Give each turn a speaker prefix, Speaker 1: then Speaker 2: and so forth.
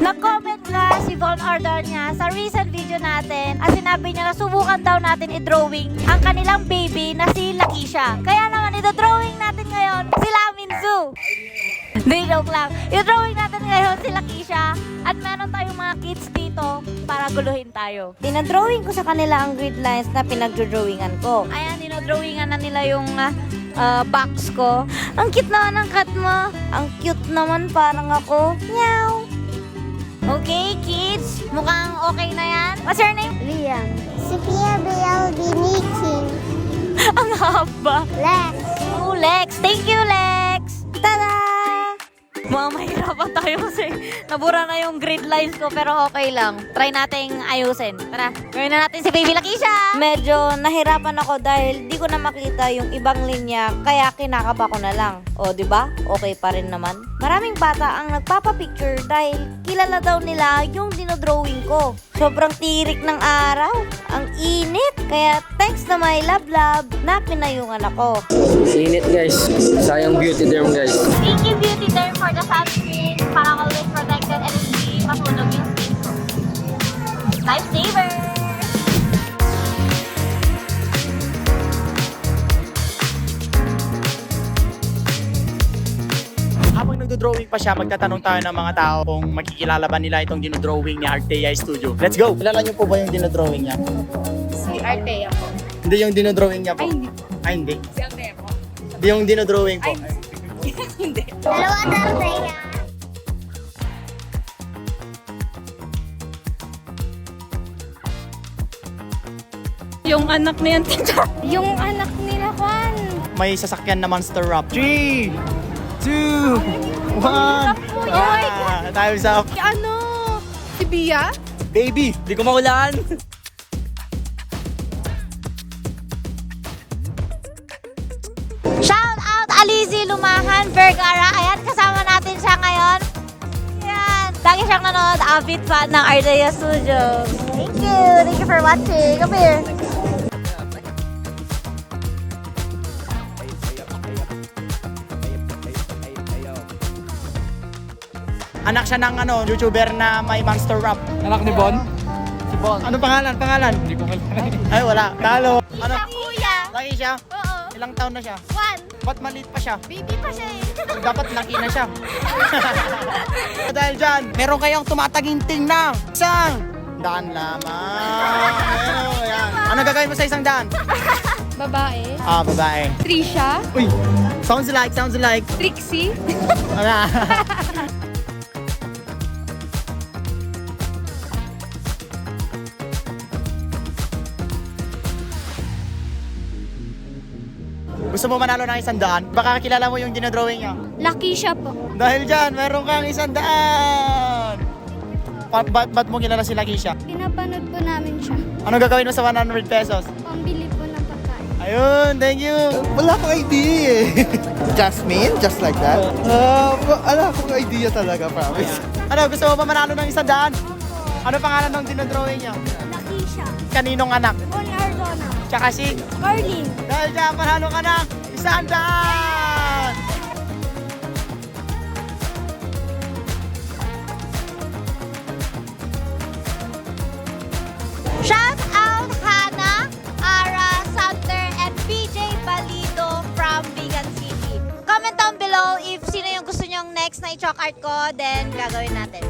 Speaker 1: Nag-comment nga si Von Ordonez sa recent video natin at sinabi niya na subukan daw natin i-drawing ang kanilang baby na si Lakeisha. Kaya naman ito-drawing natin ngayon sila Minzu. Hindi, joke lang. I-drawing natin ngayon si Lakeisha at meron tayong mga kids dito para guluhin tayo. Dinadrawing ko sa kanila ang grid lines na pinag-drawingan ko. Ayan, dinadrawingan na nila yung box ko. Ang cute naman ng cat mo. Ang cute naman, parang ako. Meow. Okay, kids. Mukhang okay na yan. What's your name?
Speaker 2: Liam. Sophia Bialbiniki.
Speaker 1: Ang haba.
Speaker 2: Lex.
Speaker 1: Oh, Lex. Thank you, Lex. Tada! Mahirapan tayo kasi nabura na yung grid lines ko pero okay lang. Try nating ayusin. Tara, gawin na natin si Baby Lakeisha. Medyo nahirapan ako dahil di ko na makita yung ibang linya kaya kinakaba ko na lang. O, di ba? Okay pa rin naman. Maraming bata ang nagpapapicture dahil kilala daw nila yung dinodrawing ko. Sobrang tirik ng araw. Ang init. Kaya thanks na my love na pinayungan ako.
Speaker 3: Init guys. Sayang beauty derm guys.
Speaker 1: Thank you, Beauty Derm, for the sunscreen para always protected and hindi masunog yung skin ko. Lifesaver!
Speaker 4: Habang nagdo-drawing pa siya, magtatanong tayo ng mga tao kung makikilala ba nila itong dinodrawing ni Artea Studio. Let's go! Kilala niyo po ba yung dinodrawing niya?
Speaker 5: Si Artea po.
Speaker 4: Hindi yung dinodrawing niya po.
Speaker 5: Ay, hindi.
Speaker 4: Ay, hindi.
Speaker 5: Si Artea po.
Speaker 4: Hindi yung dinodrawing po.
Speaker 5: Ay, hindi.
Speaker 2: Dalawa Dartea.
Speaker 5: Yung anak na yan, tita.
Speaker 2: Yung anak nila, Juan.
Speaker 4: May sasakyan na Monster Rap. 3, 2, 1.
Speaker 5: Oh my
Speaker 4: God! Time's up.
Speaker 5: Ano? Si Bia?
Speaker 4: Baby! Di ko maulaan.
Speaker 1: Shout out Alizy Lumahan Vergara. Ayan, kasama natin siya ngayon. Ayan. Lagi siyang nanonood, avid fan ng Artea Studio. Thank you. Thank you for watching. Come here.
Speaker 4: Anak siya ng YouTuber na may Monster Rap.
Speaker 3: Anak ni Bon?
Speaker 4: Si Bon. Ano pangalan? Hindi ko malaman. Ay, wala. Talo. Ano?
Speaker 1: Kuya.
Speaker 4: Laki siya?
Speaker 1: Oo.
Speaker 4: Ilang taon na siya?
Speaker 1: Juan.
Speaker 4: Ba't maliit pa siya?
Speaker 1: Baby pa siya eh.
Speaker 4: Dapat laki na siya. Dahil dyan, meron kayong tumataginting ng isang daan lamang. Ayan. Ano gagawin mo sa isang daan?
Speaker 5: Babae.
Speaker 4: Babae.
Speaker 5: Trisha.
Speaker 4: Uy, sounds like.
Speaker 5: Trixie.
Speaker 4: Ano? Gusto mo manalo ng 100? Baka kilala mo yung dinodrawing niya.
Speaker 2: Lakeisha po.
Speaker 4: Dahil dyan, meron kang 100! Ba't mo kilala si Lakeisha?
Speaker 2: Pinapanood po namin siya.
Speaker 4: Ano gagawin mo sa 100 pesos?
Speaker 2: Pambili po ng pagkain.
Speaker 4: Ayun, thank you!
Speaker 6: Wala akong idea eh. Jasmine? Just like that? Wala akong idea talaga, promise.
Speaker 4: Ano, gusto mo ba manalo ng 100? Ano pangalan ng dinodrawing niya?
Speaker 2: Lakeisha.
Speaker 4: Kaninong anak?
Speaker 2: Juan Ardona.
Speaker 4: Tsaka si...
Speaker 2: Carlin.
Speaker 4: Dahil dyan, manalo ka ng 100!
Speaker 1: Shout out Hannah, Ara, Sander, and PJ Balido from Bigan City. Comment down below if sino yung gusto nyong next na i-chalk art ko, then gagawin natin.